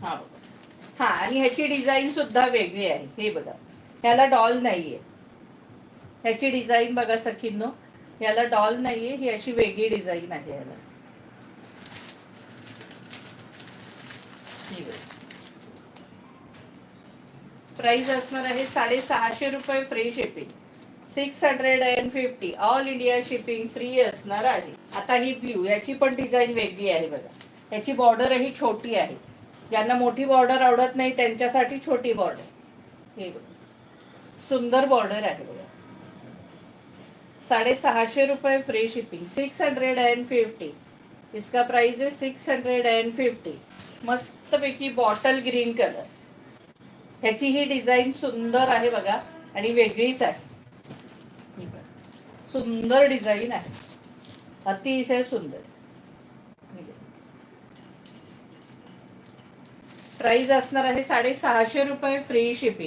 हा बघा. हा, आणि ह्याची डिझाईन सुद्धा वेगळी आहे. हे बघा, ह्याला डॉल नाहीये. ह्याची डिझाईन बघा सखींनो, ह्याला डॉल नाहीये, ही अशी वेगळी डिझाईन आहे ह्याला. प्राइस असणार आहे 650 रुपये, free shipping. 650, all India shipping free असणार आहे. आता ही ब्ल्यू, याची पण डिझाईन वेगळी आहे बघा. याची बॉर्डर ही छोटी आहे. ज्यांना मोठी बॉर्डर आवडत नाही त्यांच्यासाठी छोटी बॉर्डर. हे बघा, सुंदर बॉर्डर आहे बघा. 650 रुपये, फ्री शिपिंग. 650, इसका प्राइस है 650. मस्तपैकी बॉटल ग्रीन कलर. ह्याची ही डिझाईन सुंदर आहे बघा, आणि वेगळीच आहे. सुंदर डिझाईन आहे, अतिशय सुंदर. प्राइस असणार आहे 650 रुपये, फ्री शिपिंग.